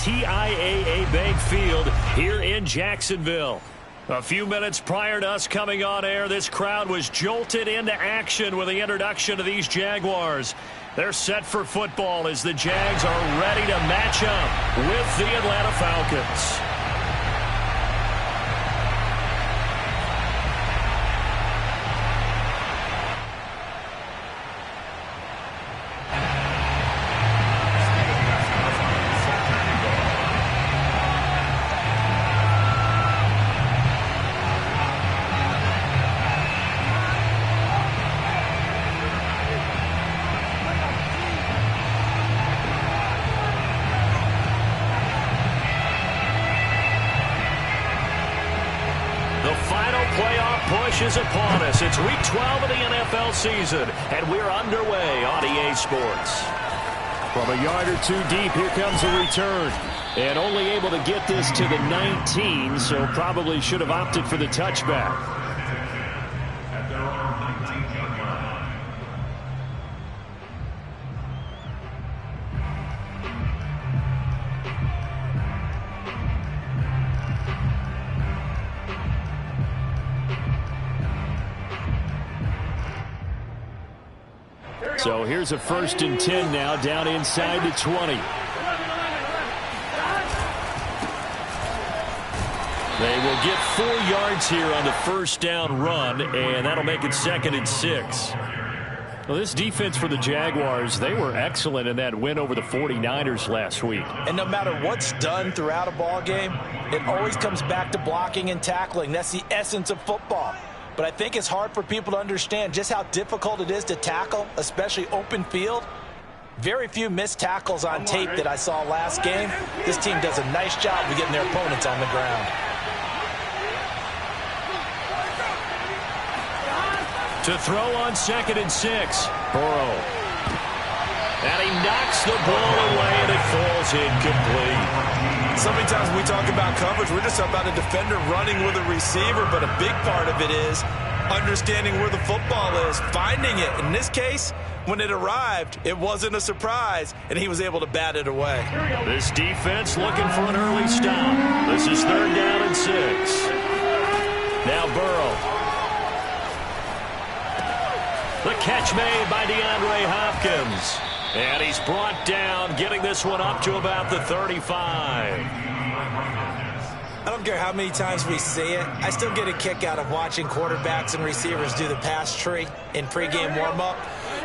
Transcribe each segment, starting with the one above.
TIAA Bank Field here in Jacksonville. A few minutes prior to us coming on air, this crowd was jolted into action with the introduction of these Jaguars. They're set for football as the Jags are ready to match up with the Atlanta Falcons. Is upon us. It's week 12 of the NFL season, and we're underway on EA Sports. From a yard or two deep, here comes a return. And only able to get this to the 19, so probably should have opted for the touchback. So here's a 1st and 10 now, down inside the 20. They will get 4 yards here on the 1st down run, and that'll make it 2nd and 6. Well, this defense for the Jaguars, they were excellent in that win over the 49ers last week. And no matter what's done throughout a ball game, it always comes back to blocking and tackling. That's the essence of football. But I think it's hard for people to understand just how difficult it is to tackle, especially open field. Very few missed tackles on tape that I saw last game. This team does a nice job of getting their opponents on the ground. To throw on 2nd and 6, Burrow. And he knocks the ball away, and it falls incomplete. So many times when we talk about coverage, we're just about a defender running with a receiver, but a big part of it is understanding where the football is, finding it. In this case, when it arrived, it wasn't a surprise, and he was able to bat it away. This defense looking for an early stop. This is 3rd down and 6. Now Burrow. The catch made by DeAndre Hopkins. And he's brought down, getting this one up to about the 35. I don't care how many times we see it. I still get a kick out of watching quarterbacks and receivers do the pass tree in pregame warm-up.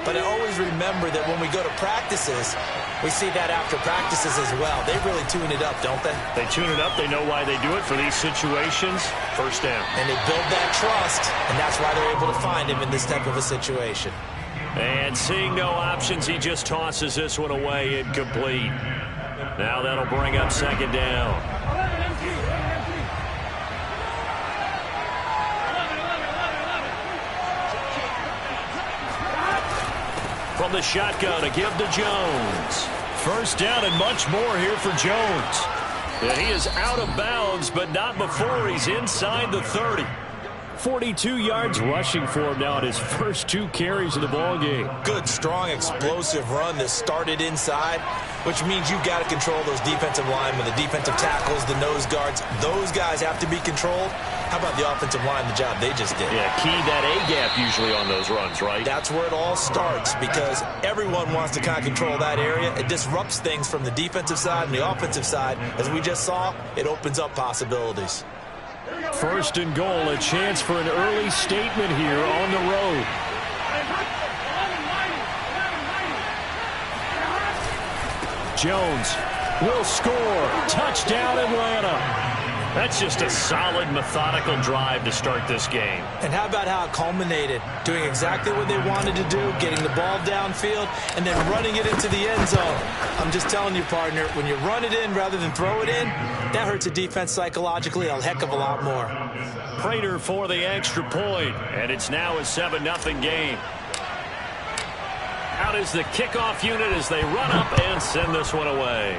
But I always remember that when we go to practices, we see that after practices as well. They really tune it up, don't they? They tune it up. They know why they do it for these situations. 1st down. And they build that trust, and that's why they're able to find him in this type of a situation. And seeing no options, he just tosses this one away, incomplete. Now that'll bring up 2nd down. From the shotgun, a give to Jones. 1st down and much more here for Jones. And he is out of bounds, but not before he's inside the 30. 42 yards rushing for him now on his first 2 carries of the ball game. Good, strong, explosive run that started inside, which means you've got to control those defensive linemen, the defensive tackles, the nose guards. Those guys have to be controlled. How about the offensive line, the job they just did? Yeah, key that A-gap usually on those runs, right? That's where it all starts, because everyone wants to kind of control that area. It disrupts things from the defensive side and the offensive side. As we just saw, it opens up possibilities. 1st and goal, a chance for an early statement here on the road. Jones will score. Touchdown, Atlanta. That's just a solid, methodical drive to start this game. And how about how it culminated? Doing exactly what they wanted to do, getting the ball downfield, and then running it into the end zone. I'm just telling you, partner, when you run it in rather than throw it in, that hurts a defense psychologically a heck of a lot more. Prater for the extra point, and it's now a 7-0 game. Out is the kickoff unit as they run up and send this one away.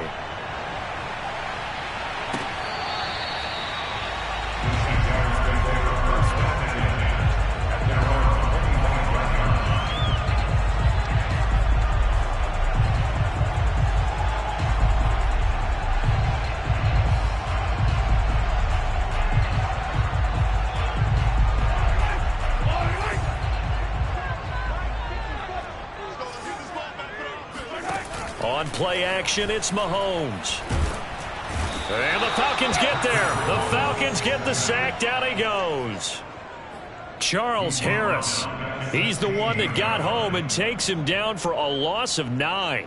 On play action, it's Mahomes. And the Falcons get there. The Falcons get the sack. Down he goes. Charles Harris. He's the one that got home and takes him down for a loss of 9.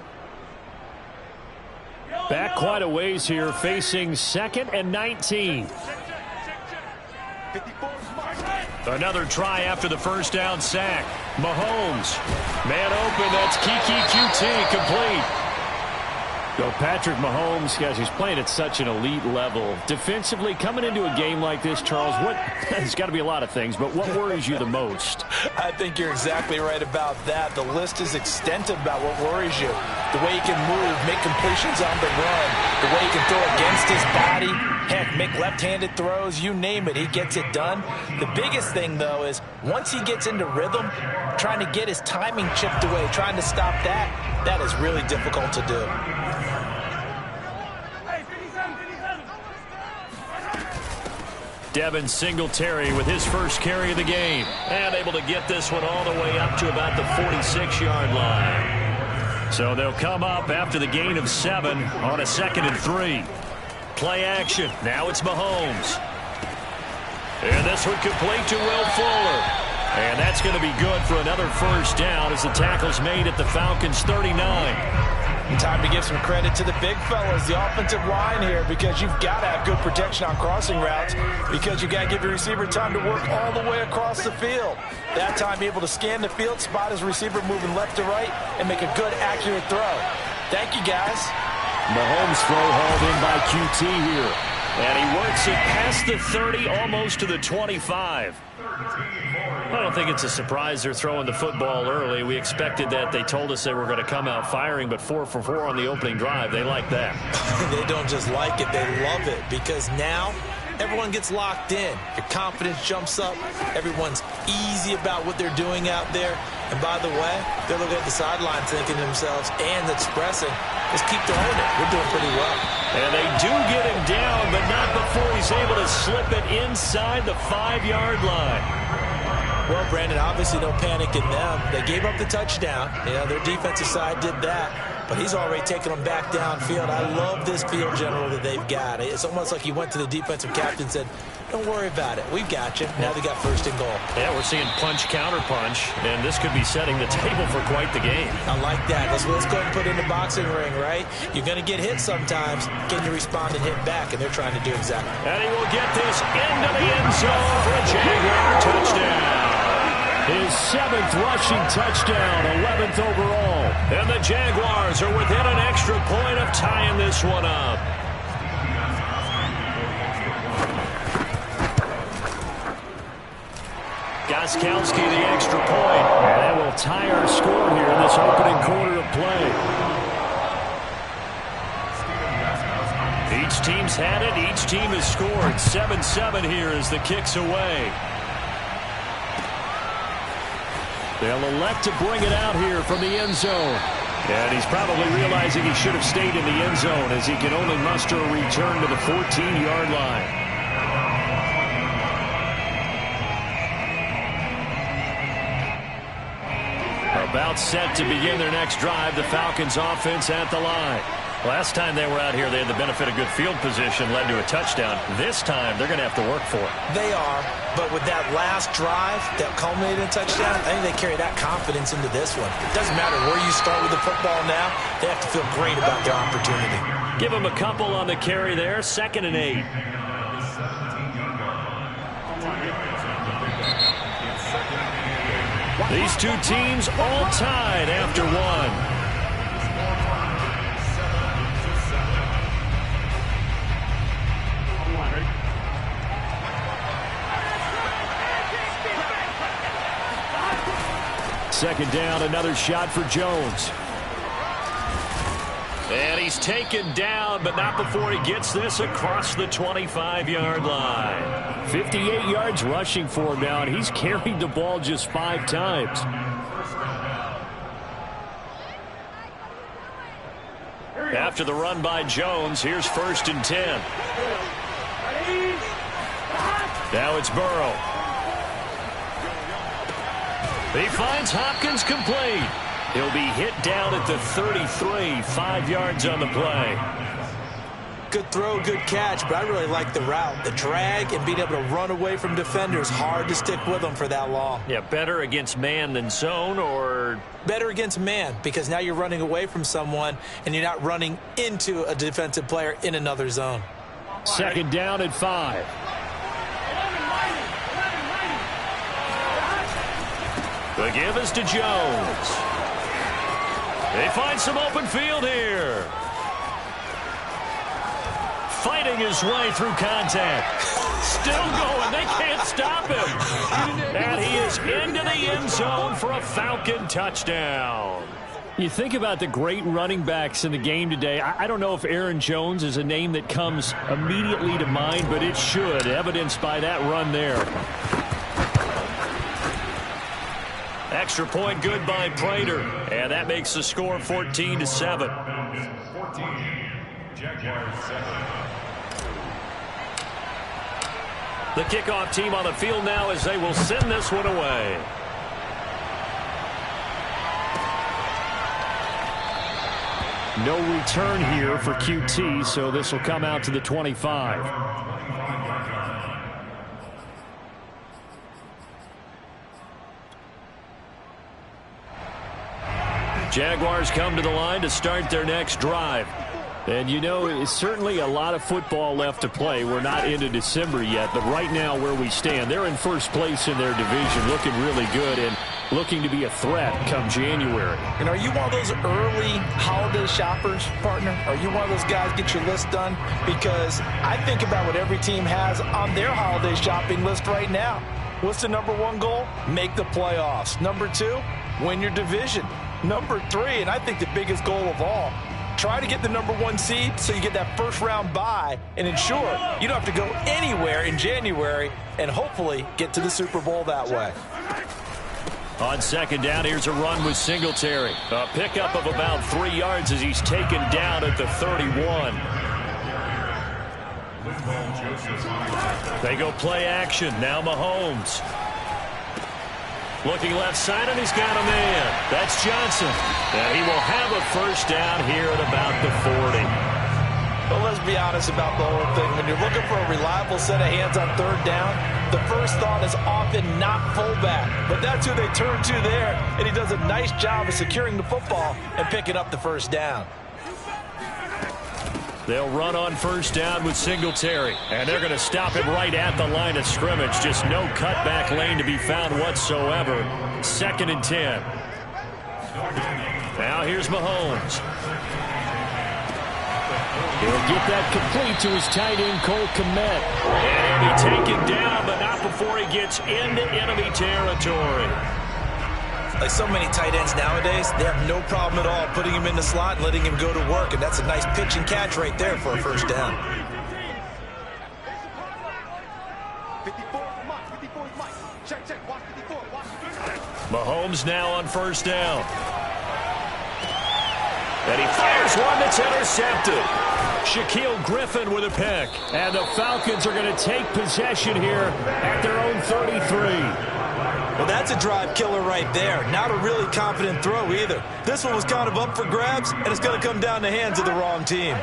Back quite a ways here, facing 2nd and 19. Another try after the first down sack. Mahomes. Man open, that's Kiki QT, complete. So Patrick Mahomes, guys, he's playing at such an elite level. Defensively, coming into a game like this, Charles, there's got to be a lot of things, but what worries you the most? I think you're exactly right about that. The list is extensive about what worries you. The way he can move, make completions on the run, the way he can throw against his body, heck, make left-handed throws, you name it, he gets it done. The biggest thing, though, is once he gets into rhythm, trying to get his timing chipped away, trying to stop that is really difficult to do. Devin Singletary with his first carry of the game. And able to get this one all the way up to about the 46-yard line. So they'll come up after the gain of 7 on a 2nd and 3. Play action. Now it's Mahomes. And this one complete to Will Fuller. And that's going to be good for another first down as the tackle's made at the Falcons' 39. Time to give some credit to the big fellas, the offensive line here, because you've got to have good protection on crossing routes, because you've got to give your receiver time to work all the way across the field. That time, be able to scan the field, spot his receiver moving left to right, and make a good, accurate throw. Thank you, guys. Mahomes' throw hauled in by QT here. And he works it past the 30, almost to the 25. I don't think it's a surprise they're throwing the football early. We expected that. They told us they were going to come out firing, but 4 for 4 on the opening drive. They like that. They don't just like it, they love it, because now everyone gets locked in. Your confidence jumps up. Everyone's easy about what they're doing out there. And by the way, they're looking at the sideline thinking to themselves and expressing, let's keep throwing it. We're doing pretty well. And they do get him down, but not before he's able to slip it inside the 5-yard line. Well, Brandon, obviously no panic in them. They gave up the touchdown. Their defensive side did that. But he's already taken them back downfield. I love this field general that they've got. It's almost like he went to the defensive captain and said, don't worry about it. We've got you. Now they got 1st and goal. Yeah, we're seeing punch, counter punch, and this could be setting the table for quite the game. I like that. Let's go ahead and put it in the boxing ring, right? You're going to get hit sometimes. Can you respond and hit back? And they're trying to do exactly. And he will get this into the end zone for a Jaguar touchdown. His 7th rushing touchdown, 11th overall. And the Jaguars are within an extra point of tying this one up. Gostkowski the extra point. And that will tie our score here in this opening quarter of play. Each team's had it. Each team has scored. 7-7 here as the kick's away. They'll elect to bring it out here from the end zone. And he's probably realizing he should have stayed in the end zone as he can only muster a return to the 14-yard line. About set to begin their next drive, the Falcons offense at the line. Last time they were out here, they had the benefit of good field position, led to a touchdown. This time, they're going to have to work for it. They are, but with that last drive that culminated in a touchdown, I think they carry that confidence into this one. It doesn't matter where you start with the football now. They have to feel great about their opportunity. Give them a couple on the carry there, 2nd and 8. These two teams all tied after one. Second down, another shot for Jones. And he's taken down, but not before he gets this across the 25-yard line. 58 yards rushing for him now, and he's carried the ball just 5 times. After the run by Jones, here's 1st and 10. Now it's Burrow. He finds Hopkins complete. He'll be hit down at the 33, 5 yards on the play. Good throw, good catch, but I really like the route. The drag and being able to run away from defenders, hard to stick with them for that long. Yeah, better against man than zone, or? Better against man, because now you're running away from someone and you're not running into a defensive player in another zone. Second down at 5. The give is to Jones. They find some open field here. Fighting his way through contact. Still going. They can't stop him. And he is into the end zone for a Falcon touchdown. You think about the great running backs in the game today. I don't know if Aaron Jones is a name that comes immediately to mind, but it should, evidenced by that run there. Extra point good by Prater, and that makes the score 14-7. 14, Jaguars 7. The kickoff team on the field now as they will send this one away. No return here for QT, so this will come out to the 25. Jaguars come to the line to start their next drive. And, you know, it's certainly a lot of football left to play. We're not into December yet, but right now where we stand, they're in first place in their division, looking really good and looking to be a threat come January. And are you one of those early holiday shoppers, partner? Are you one of those guys get your list done? Because I think about what every team has on their holiday shopping list right now. What's the number one goal? Make the playoffs. Number 2, win your division. Number 3, and I think the biggest goal of all, try to get the number 1 seed so you get that first round bye and ensure you don't have to go anywhere in January and hopefully get to the Super Bowl that way. On second down, here's a run with Singletary. A pickup of about 3 yards as he's taken down at the 31. They go play action. Now Mahomes. Looking left side, and he's got a man. That's Johnson. And he will have a first down here at about the 40. Well, let's be honest about the whole thing. When you're looking for a reliable set of hands on third down, the first thought is often not fullback. But that's who they turn to there, and he does a nice job of securing the football and picking up the first down. They'll run on first down with Singletary, and they're going to stop him right at the line of scrimmage. Just no cutback lane to be found whatsoever. 2nd and 10. Now here's Mahomes. He'll get that complete to his tight end, Cole Kmet. And he'll be taken down, but not before he gets into enemy territory. Like so many tight ends nowadays, they have no problem at all putting him in the slot and letting him go to work, and that's a nice pitch and catch right there for a first down. 54, Mike. Check, watch 54, watch 54. Mahomes now on first down. And he fires one that's intercepted. Shaquille Griffin with a pick. And the Falcons are going to take possession here at their own 33. Well, that's a drive killer right there. Not a really confident throw either. This one was kind of up for grabs, and it's going to come down the hands of the wrong team.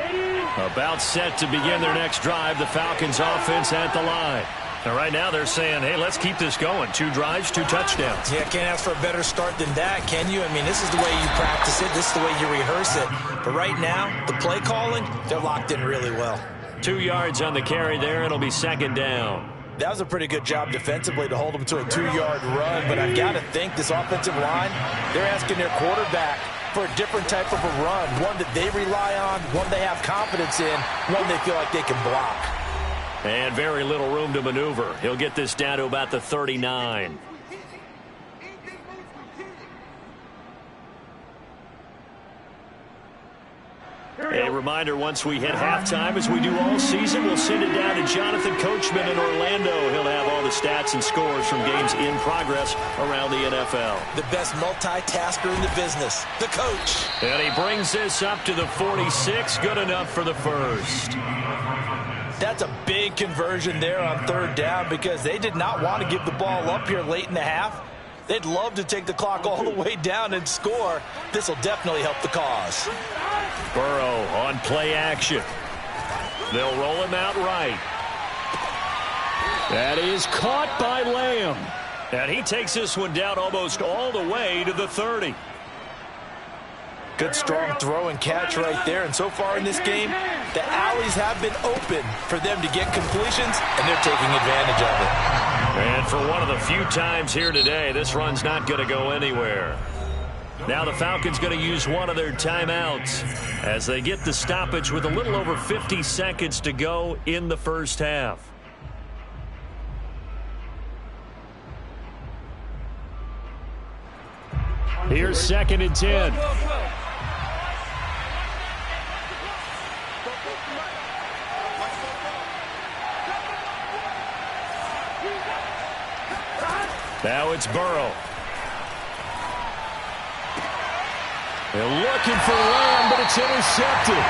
About set to begin their next drive, the Falcons offense at the line. And right now they're saying, hey, let's keep this going. 2 drives, 2 touchdowns. Yeah, can't ask for a better start than that, can you? I mean, this is the way you practice it. This is the way you rehearse it. But right now, the play calling, they're locked in really well. 2 yards on the carry there, and it'll be 2nd down. That was a pretty good job defensively to hold them to a 2-yard run, but I've got to think this offensive line, they're asking their quarterback for a different type of a run, one that they rely on, one they have confidence in, one they feel like they can block. And very little room to maneuver. He'll get this down to about the 39. A reminder, once we hit halftime, as we do all season, we'll send it down to Jonathan Coachman in Orlando. He'll have all the stats and scores from games in progress around the NFL. The best multitasker in the business, the coach. And he brings this up to the 46, good enough for the first. That's a big conversion there on third down because they did not want to give the ball up here late in the half. They'd love to take the clock all the way down and score. This will definitely help the cause. Burrow on play action. They'll roll him out right. That is caught by Lamb. And he takes this one down almost all the way to the 30. Good strong throw and catch right there. And so far in this game, the alleys have been open for them to get completions, and they're taking advantage of it. And for one of the few times here today, this run's not going to go anywhere. Now the Falcons going to use one of their timeouts as they get the stoppage with a little over 50 seconds to go in the first half. Here's 2nd and 10. Now it's Burrow. They're looking for Lamb, but it's intercepted.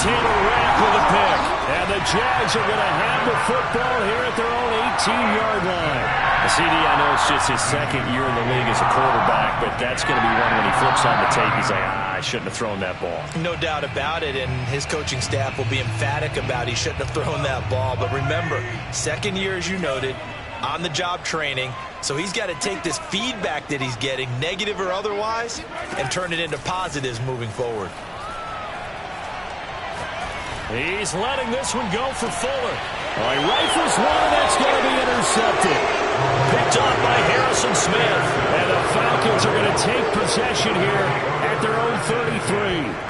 Taylor Rapp with a pick. And the Jags are going to have the football here at their own 18-yard line. CD, I know it's just his 2nd year in the league as a quarterback, but that's going to be one when he flips on the tape. He's like, I shouldn't have thrown that ball. No doubt about it, and his coaching staff will be emphatic about he shouldn't have thrown that ball. But remember, 2nd year, as you noted, on-the-job training. So he's got to take this feedback that he's getting, negative or otherwise, and turn it into positives moving forward. He's letting this one go for Fuller. All right, rifles one, that's going to be intercepted. Picked off by Harrison Smith. And the Falcons are going to take possession here at their own 33.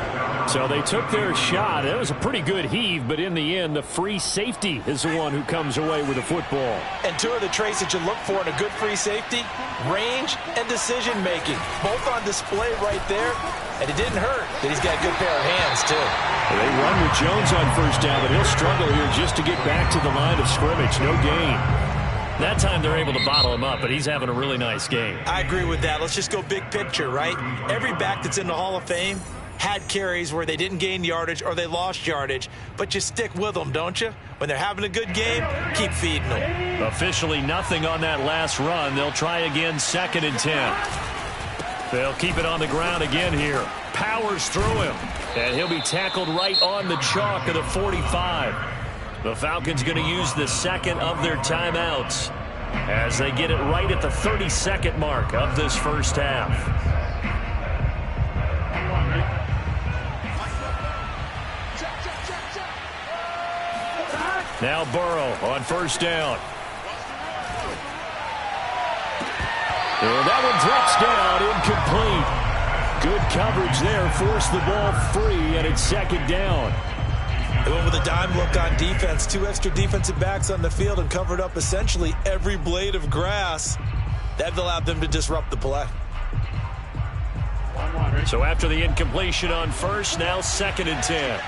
So they took their shot. It was a pretty good heave, but in the end, the free safety is the one who comes away with the football. And two of the traits that you look for in a good free safety, range and decision-making. Both on display right there, and it didn't hurt that he's got a good pair of hands, too. They run with Jones on first down, but he'll struggle here just to get back to the line of scrimmage. No gain. That time they're able to bottle him up, but he's having a really nice game. I agree with that. Let's just go big picture, right? Every back that's in the Hall of Fame had carries where they didn't gain yardage or they lost yardage, but you stick with them, don't you? When they're having a good game, keep feeding them. Officially nothing on that last run. They'll try again, 2nd and 10. They'll keep it on the ground again here. Powers through him, and he'll be tackled right on the chalk of the 45. The Falcons going to use the 2nd of their timeouts as they get it right at the 32nd mark of this first half. Now Burrow on first down. And that one drops down, incomplete. Good coverage there, forced the ball free, and it's 2nd down. They went with a dime look on defense. 2 extra defensive backs on the field and covered up essentially every blade of grass. That allowed them to disrupt the play. So after the incompletion on first, now 2nd and 10.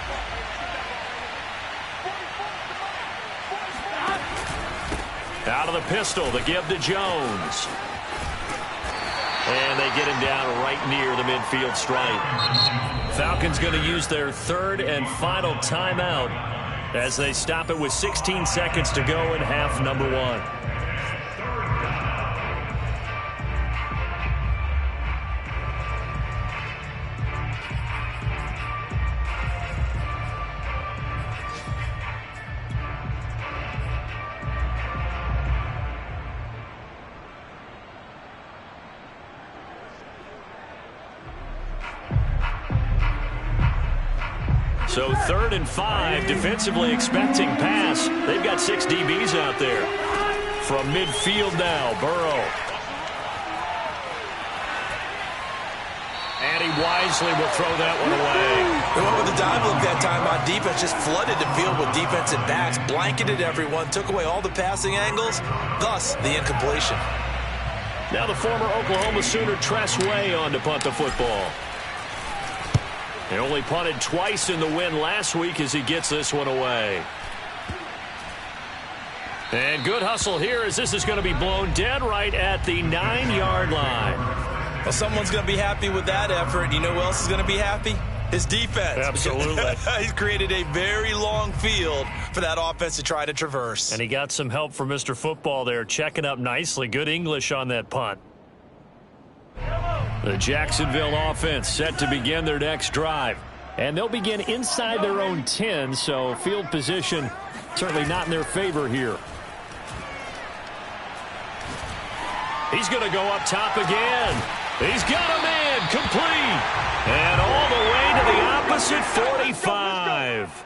Out of the pistol, the give to Jones. And they get him down right near the midfield stripe. Falcons going to use their 3rd and final timeout as they stop it with 16 seconds to go in half number 1. So 3rd and 5, defensively expecting pass. They've got 6 DBs out there. From midfield now, Burrow. And he wisely will throw that one away. They went with the dime look that time on defense, just flooded the field with defensive backs, blanketed everyone, took away all the passing angles, thus the incompletion. Now the former Oklahoma Sooner Tress Way on to punt the football. He only punted twice in the win last week as he gets this one away. And good hustle here as this is going to be blown dead right at the 9-yard line. Well, someone's going to be happy with that effort. You know who else is going to be happy? His defense. Absolutely. He's created a very long field for that offense to try to traverse. And he got some help from Mr. Football there, checking up nicely. Good English on that punt. The Jacksonville offense set to begin their next drive. And they'll begin inside their own 10, so field position certainly not in their favor here. He's going to go up top again. He's got a man complete. And all the way to the opposite 45.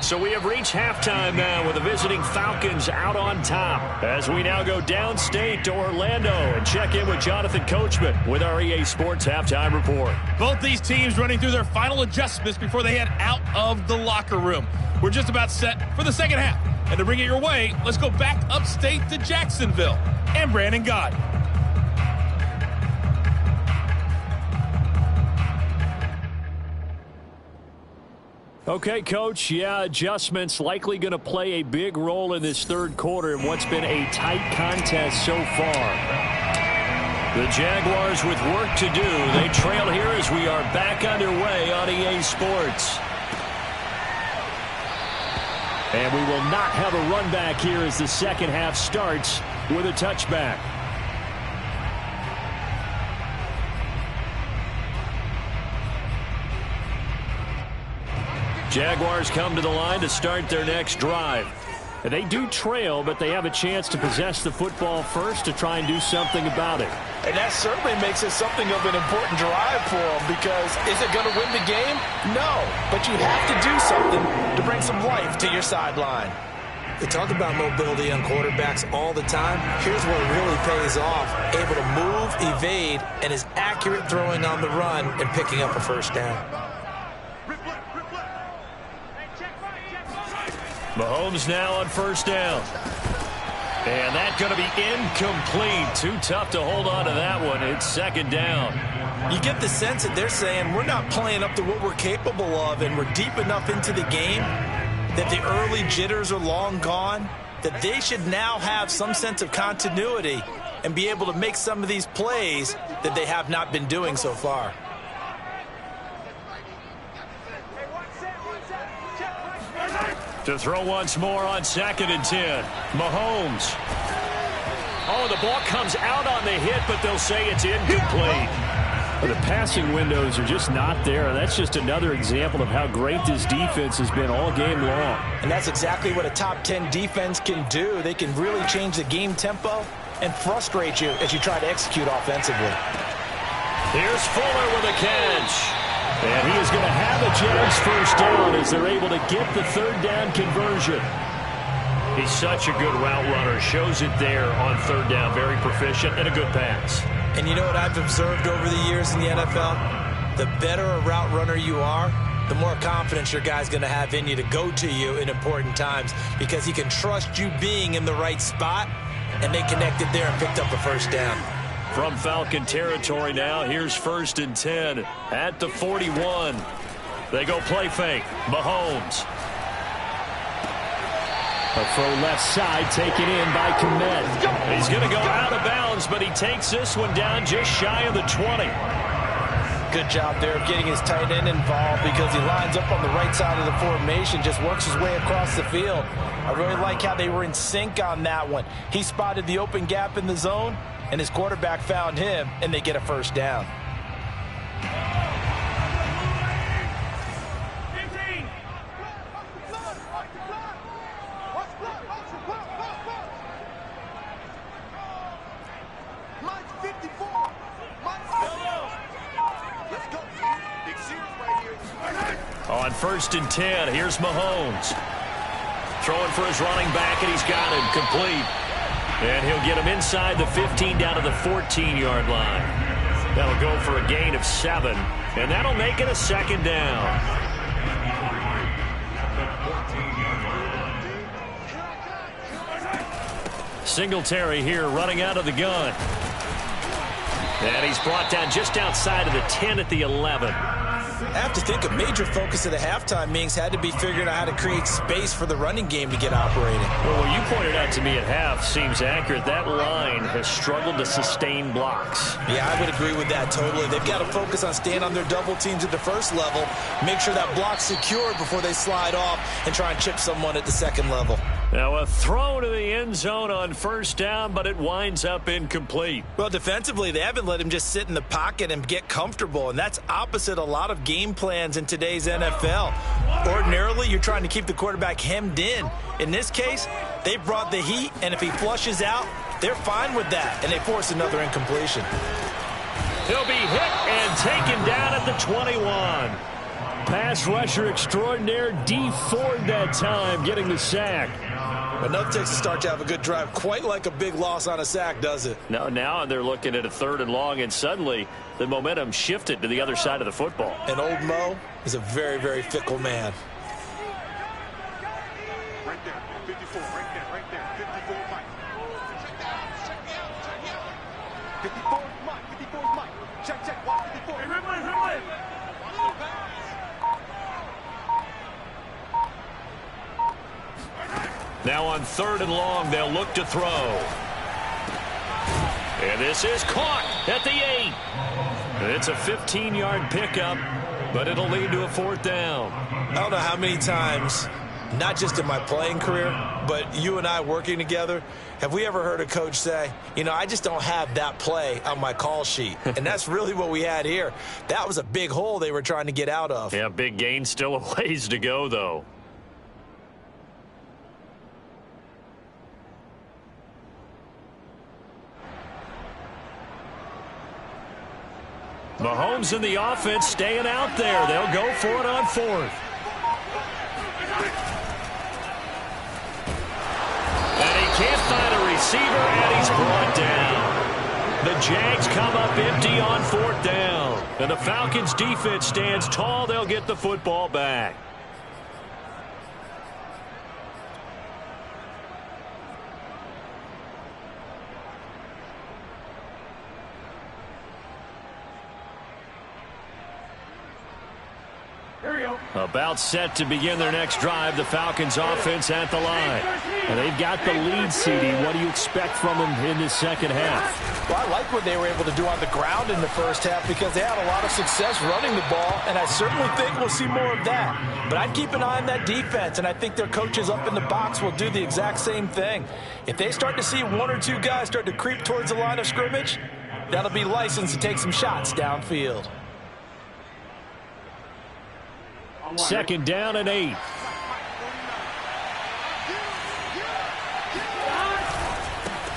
So we have reached halftime now with the visiting Falcons out on top. As we now go downstate to Orlando and check in with Jonathan Coachman with our EA Sports Halftime Report. Both these teams running through their final adjustments before they head out of the locker room. We're just about set for the second half. And to bring it your way, let's go back upstate to Jacksonville and Brandon Gott. Okay, Coach, adjustments likely going to play a big role in this third quarter in what's been a tight contest so far. The Jaguars with work to do. They trail here as we are back underway on EA Sports. And we will not have a run back here as the second half starts with a touchback. Jaguars come to the line to start their next drive. And they do trail, but they have a chance to possess the football first to try and do something about it. And that certainly makes it something of an important drive for them, because is it going to win the game? No, but you have to do something to bring some life to your sideline. They talk about mobility on quarterbacks all the time. Here's where it really pays off. Able to move, evade, and is accurate throwing on the run and picking up a first down. Mahomes now on first down. And that's going to be incomplete. Too tough to hold on to that one. It's second down. You get the sense that they're saying we're not playing up to what we're capable of, and we're deep enough into the game that the early jitters are long gone, that they should now have some sense of continuity and be able to make some of these plays that they have not been doing so far. To throw once more on 2nd and 10. Mahomes. Oh, the ball comes out on the hit, but they'll say it's incomplete. Well, the passing windows are just not there. That's just another example of how great this defense has been all game long. And that's exactly what a top 10 defense can do. They can really change the game tempo and frustrate you as you try to execute offensively. Here's Fuller with a catch. And he is going to have a Jags first down as they're able to get the third down conversion. He's such a good route runner. Shows it there on third down. Very proficient and a good pass. And you know what I've observed over the years in the NFL? The better a route runner you are, the more confidence your guy's going to have in you to go to you in important times, because he can trust you being in the right spot, and they connected there and picked up a first down. From Falcon territory now, here's 1st and 10 at the 41. They go play fake. Mahomes. A throw left side taken in by Komet. He's going to go out of bounds, but he takes this one down just shy of the 20. Good job there of getting his tight end involved, because he lines up on the right side of the formation, just works his way across the field. I really like how they were in sync on that one. He spotted the open gap in the zone, and his quarterback found him, and they get a first down. On 1st and 10, here's Mahomes. Throwing for his running back, and he's got him complete. And he'll get him inside the 15 down to the 14-yard line. That'll go for a gain of 7, and that'll make it a second down. Singletary here running out of the gun. And he's brought down just outside of the 10 at the 11. I have to think a major focus of the halftime meetings had to be figuring out how to create space for the running game to get operating. Well, what you pointed out to me at half seems accurate. That line has struggled to sustain blocks. Yeah, I would agree with that totally. They've got to focus on staying on their double teams at the first level, make sure that block's secured before they slide off and try and chip someone at the second level. Now a throw to the end zone on first down, but it winds up incomplete. Well, defensively, they haven't let him just sit in the pocket and get comfortable, and that's opposite a lot of game plans in today's NFL. Ordinarily, you're trying to keep the quarterback hemmed in. In this case, they brought the heat, and if he flushes out, they're fine with that, and they force another incompletion. He'll be hit and taken down at the 21. Pass rusher extraordinaire, D Ford that time, getting the sack. But nothing takes a start to have a good drive, quite like a big loss on a sack, does it? No, now they're looking at a 3rd and long, and suddenly the momentum shifted to the other side of the football. And old Mo is a very, very fickle man. Right there, 54, right there, 54 Mike. 54 Mike, 54 Mike. Check, watch 54. Hey, replay. Now on 3rd and long, they'll look to throw. And this is caught at the 8. It's a 15-yard pickup, but it'll lead to a 4th down. I don't know how many times, not just in my playing career, but you and I working together, have we ever heard a coach say, you know, I just don't have that play on my call sheet. And that's really what we had here. That was a big hole they were trying to get out of. Yeah, big gain, still a ways to go, though. Mahomes in the offense staying out there. They'll go for it on 4th. And he can't find a receiver, and he's brought down. The Jags come up empty on 4th down. And the Falcons defense stands tall. They'll get the football back. About set to begin their next drive, the Falcons offense at the line. And they've got the lead, CD. What do you expect from them in this second half? Well, I like what they were able to do on the ground in the first half because they had a lot of success running the ball, and I certainly think we'll see more of that. But I'd keep an eye on that defense, and I think their coaches up in the box will do the exact same thing. If they start to see 1 or 2 guys start to creep towards the line of scrimmage, that'll be licensed to take some shots downfield. 2nd down and 8.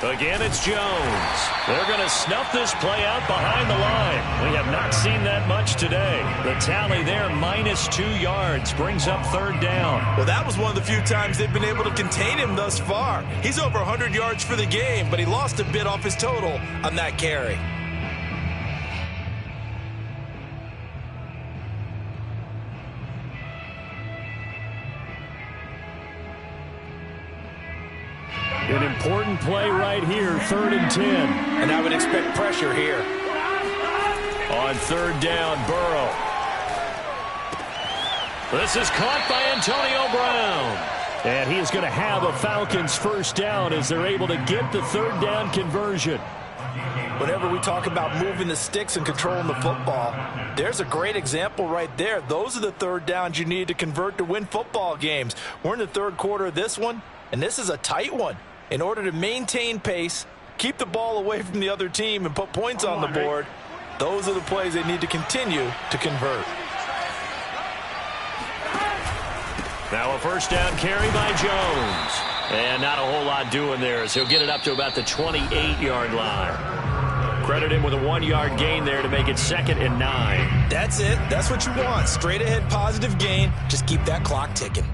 Again, it's Jones. They're going to snuff this play out behind the line. We have not seen that much today. The tally there, -2 yards, brings up 3rd down. Well, that was one of the few times they've been able to contain him thus far. He's over 100 yards for the game, but he lost a bit off his total on that carry. An important play right here, 3rd and 10. And I would expect pressure here. On 3rd down, Burrow. This is caught by Antonio Brown. And he is going to have a Falcons 1st down as they're able to get the 3rd down conversion. Whenever we talk about moving the sticks and controlling the football, there's a great example right there. Those are the 3rd downs you need to convert to win football games. We're in the 3rd quarter of this one, and this is a tight one. In order to maintain pace, keep the ball away from the other team, and put points on the board, those are the plays they need to continue to convert. Now a 1st down carry by Jones. And not a whole lot doing there as he'll get it up to about the 28-yard line. Credit him with a 1-yard gain there to make it 2nd and 9. That's it. That's what you want. Straight ahead positive gain. Just keep that clock ticking.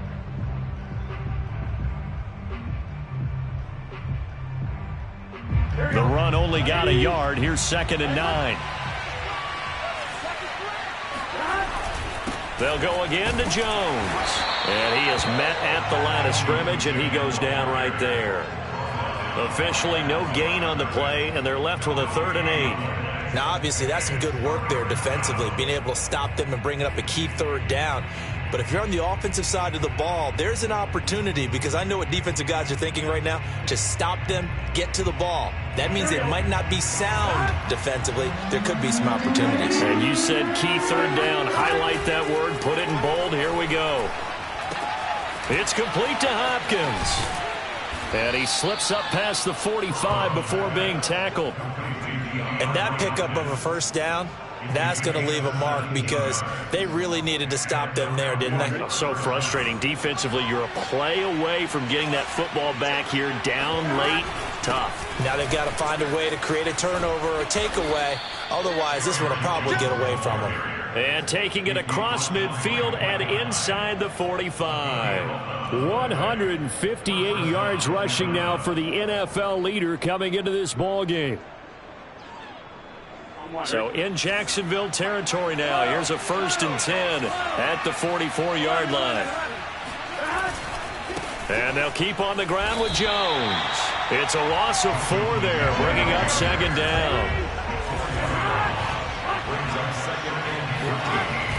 The run only got a yard. Here's 2nd and 9. They'll go again to Jones. And he is met at the line of scrimmage, and he goes down right there. Officially no gain on the play, and they're left with a 3rd and 8. Now, obviously, that's some good work there defensively, being able to stop them and bringing up a key 3rd down. But if you're on the offensive side of the ball, there's an opportunity, because I know what defensive guys are thinking right now, to stop them, get to the ball. That means it might not be sound defensively. There could be some opportunities. And you said key 3rd down. Highlight that word. Put it in bold. Here we go. It's complete to Hopkins. And he slips up past the 45 before being tackled. And that pickup of a first down, that's going to leave a mark because they really needed to stop them there, didn't they? So frustrating. Defensively, you're a play away from getting that football back here. Down late, tough. Now they've got to find a way to create a turnover or a takeaway. Otherwise, this one will probably get away from them. And taking it across midfield and inside the 45. 158 yards rushing now for the NFL leader coming into this ball game. So in Jacksonville territory now. Here's a 1st and 10 at the 44-yard line. And they'll keep on the ground with Jones. It's a loss of 4 there, bringing up 2nd down.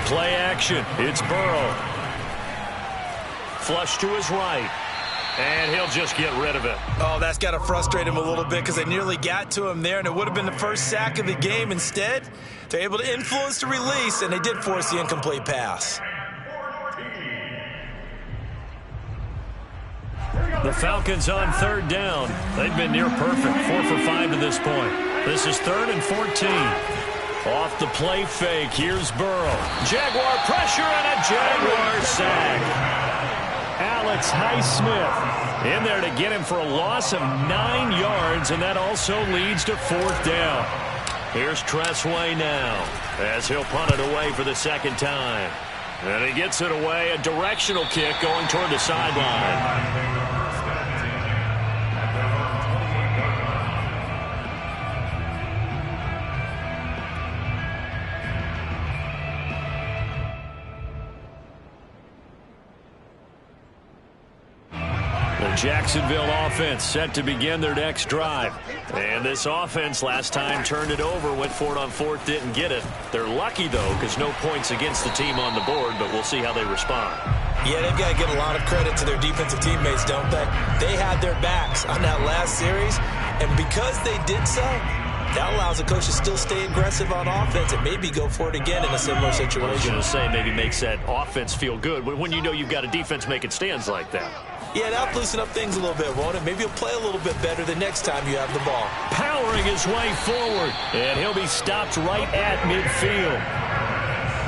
Play action. It's Burrow. Flush to his right. And he'll just get rid of it. Oh, that's got to frustrate him a little bit because they nearly got to him there, and it would have been the first sack of the game. Instead, they're able to influence the release, and they did force the incomplete pass. The Falcons on 3rd down. They've been near perfect. 4 for 5 to this point. This is 3rd and 14. Off the play fake. Here's Burrow. Jaguar pressure and a Jaguar sack. Alex Highsmith in there to get him for a loss of 9 yards, and that also leads to 4th down. Here's Tressway now as he'll punt it away for the 2nd time. And he gets it away, a directional kick going toward the sideline. Jacksonville offense set to begin their next drive. And this offense last time turned it over, went for it on 4th, didn't get it. They're lucky, though, because no points against the team on the board, but we'll see how they respond. Yeah, they've got to give a lot of credit to their defensive teammates, don't they? They had their backs on that last series, and because they did so, that allows the coach to still stay aggressive on offense and maybe go for it again in a similar situation. I was going to say maybe makes that offense feel good when you know you've got a defense making stands like that. Yeah, that'll loosen up things a little bit, won't it? Maybe he'll play a little bit better the next time you have the ball. Powering his way forward, and he'll be stopped right at midfield.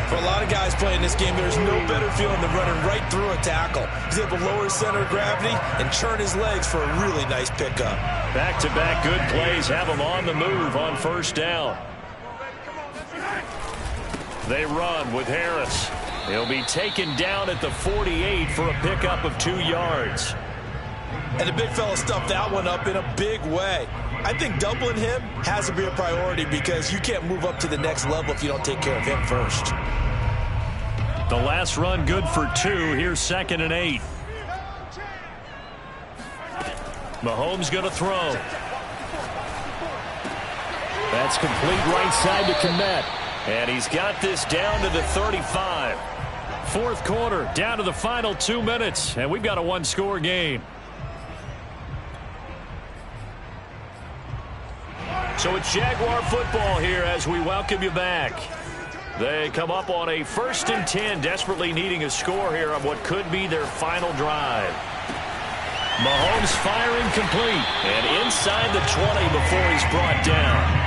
For a lot of guys playing this game, there's no better feeling than running right through a tackle. He's able to lower his center of gravity and churn his legs for a really nice pickup. Back-to-back good plays have him on the move on 1st down. They run with Harris. He'll be taken down at the 48 for a pickup of 2 yards. And the big fella stuffed that one up in a big way. I think doubling him has to be a priority because you can't move up to the next level if you don't take care of him first. The last run good for 2. Here's 2nd and 8. Mahomes going to throw. That's complete right side to Kmet. And he's got this down to the 35. 4th quarter, down to the final 2 minutes, and we've got a 1-score game. So it's Jaguar football here as we welcome you back. They come up on a 1st and 10, desperately needing a score here on what could be their final drive. Mahomes firing complete, and inside the 20 before he's brought down.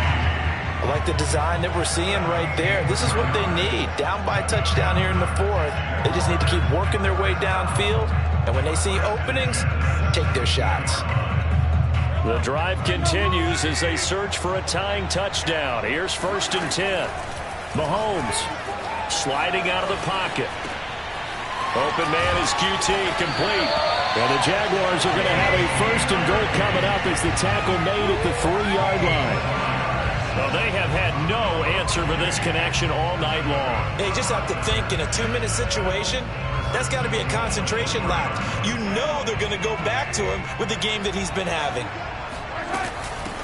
I like the design that we're seeing right there. This is what they need. Down by a touchdown here in the 4th. They just need to keep working their way downfield. And when they see openings, take their shots. The drive continues as they search for a tying touchdown. Here's 1st and 10. Mahomes sliding out of the pocket. Open man is QT, complete. And the Jaguars are going to have a 1st and goal coming up as the tackle made at the 3-yard line. Well, they have had no answer for this connection all night long. They just have to think in a 2-minute situation, that's got to be a concentration lapse. You know they're going to go back to him with the game that he's been having.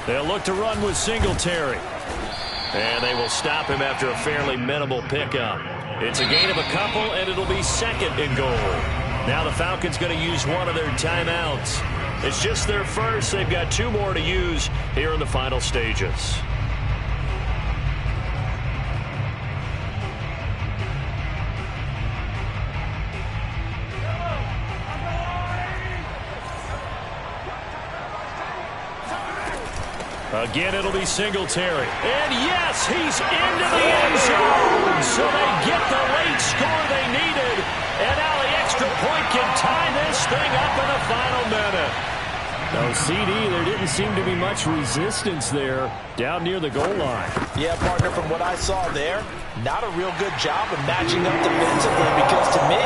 They'll look to run with Singletary. And they will stop him after a fairly minimal pickup. It's a gain of a couple, and it'll be 2nd and goal. Now the Falcons going to use one of their timeouts. It's just their first. They've got 2 more to use here in the final stages. Again, it'll be Singletary. And yes, he's into the end zone. So they get the late score they needed. And now the extra point can tie this thing up in the final minute. No, CD, there didn't seem to be much resistance there down near the goal line. Yeah, partner, from what I saw there, not a real good job of matching up defensively because to me,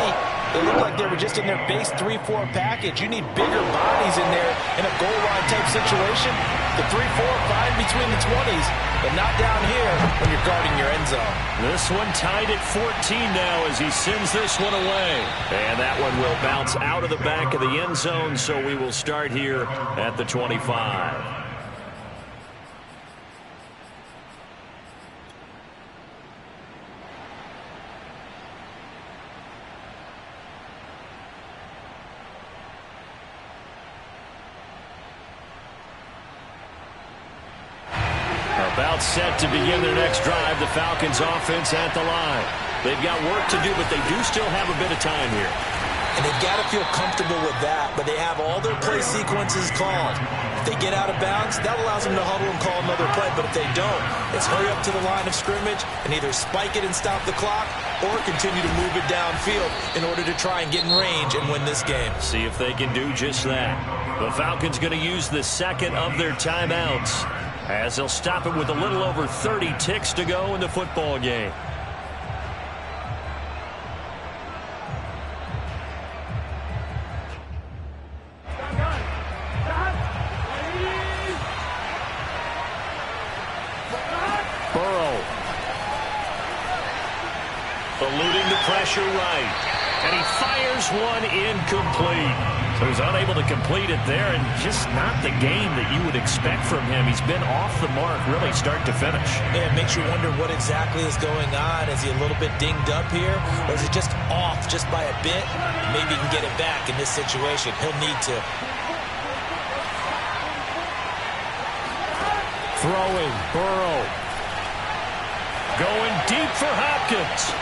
it looked like they were just in their base 3-4 package. You need bigger bodies in there in a goal line type situation. The 3-4, fine between the 20s, but not down here when you're guarding your end zone. This one tied at 14 now as he sends this one away. And that one will bounce out of the back of the end zone, so we will start here at the 25. About set to begin their next drive, the Falcons offense at the line. They've got work to do, but they do still have a bit of time here. And they've got to feel comfortable with that, but they have all their play sequences called. If they get out of bounds, that allows them to huddle and call another play, but if they don't, it's hurry up to the line of scrimmage and either spike it and stop the clock or continue to move it downfield in order to try and get in range and win this game. See if they can do just that. The Falcons going to use the second of their timeouts, as they'll stop it with a little over 30 ticks to go in the football game. Burrow. Eluding the pressure right. And he fires one incomplete. So he's unable to complete it there, and just not the game that you would expect from him. He's been off the mark, really, start to finish. Yeah, it makes you wonder what exactly is going on. Is he a little bit dinged up here, or is it just off just by a bit? Maybe he can get it back in this situation. He'll need to. Throwing, Burrow. Going deep for Hopkins.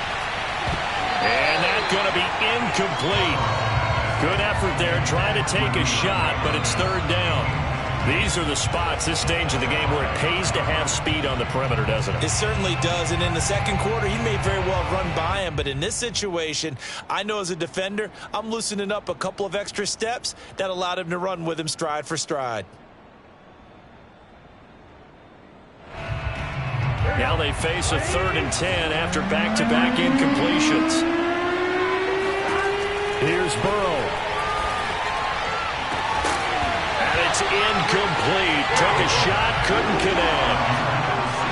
And that's going to be incomplete. Good effort there, trying to take a shot, but it's third down. These are the spots, this stage of the game, where it pays to have speed on the perimeter, doesn't it? It certainly does, and in the second quarter, he may very well run by him, but in this situation, I know as a defender, I'm loosening up a couple of extra steps that allowed him to run with him stride for stride. Now they face a 3rd and 10 after back-to-back incompletions. Here's Burrow. And it's incomplete. Took a shot, couldn't connect.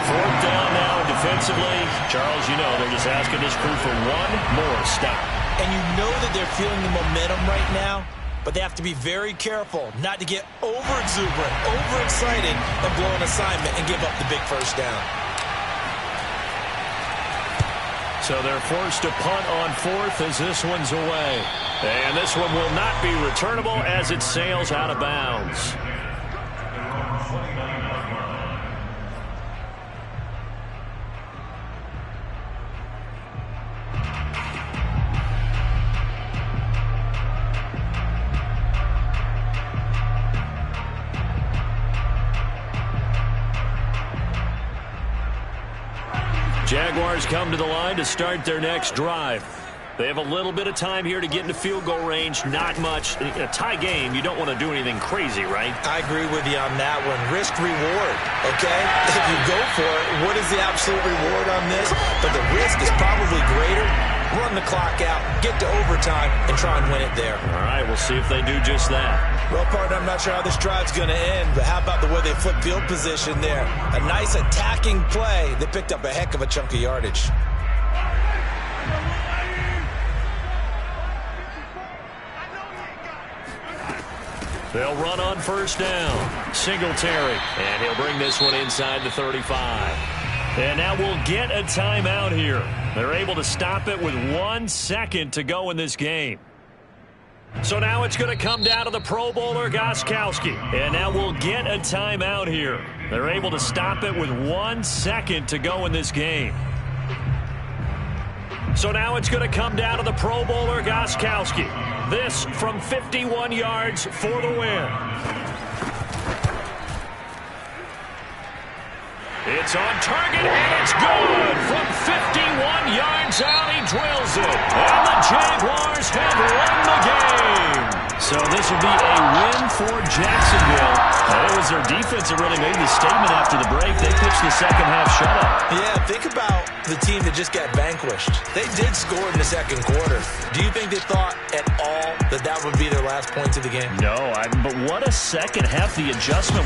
4th down now defensively. Charles, you know, they're just asking this crew for one more stop. And you know that they're feeling the momentum right now, but they have to be very careful not to get over-exuberant, overexcited, and blow an assignment and give up the big first down. So they're forced to punt on 4th as this one's away. And this one will not be returnable as it sails out of bounds. Jaguars come to the line to start their next drive. They have a little bit of time here to get into field goal range. Not much. In a tie game, you don't want to do anything crazy, right? I agree with you on that one. Risk reward, okay? If you go for it, what is the absolute reward on this? But the risk is probably greater. Run the clock out, get to overtime, and try and win it there. All right, we'll see if they do just that. Well, partner, I'm not sure how this drive's going to end, but how about the way they flip field position there? A nice attacking play. They picked up a heck of a chunk of yardage. They'll run on first down. Singletary, and he'll bring this one inside the 35. And now we'll get a timeout here. They're able to stop it with 1 second to go in this game. So now it's going to come down to the Pro Bowler, Gostkowski. And now we'll get a timeout here. They're able to stop it with 1 second to go in this game. So now it's going to come down to the Pro Bowler, Gostkowski. This from 51 yards for the win. It's on target, and it's good. From 51 yards out, he drills it. And the Jaguars have won the game. So this will be a win for Jacksonville. And it was their defense that really made the statement after the break. They pitched the second half shutout. Yeah, think about the team that just got vanquished. They did score in the second quarter. Do you think they thought at all that that would be their last points of the game? No, but what a second half. The adjustment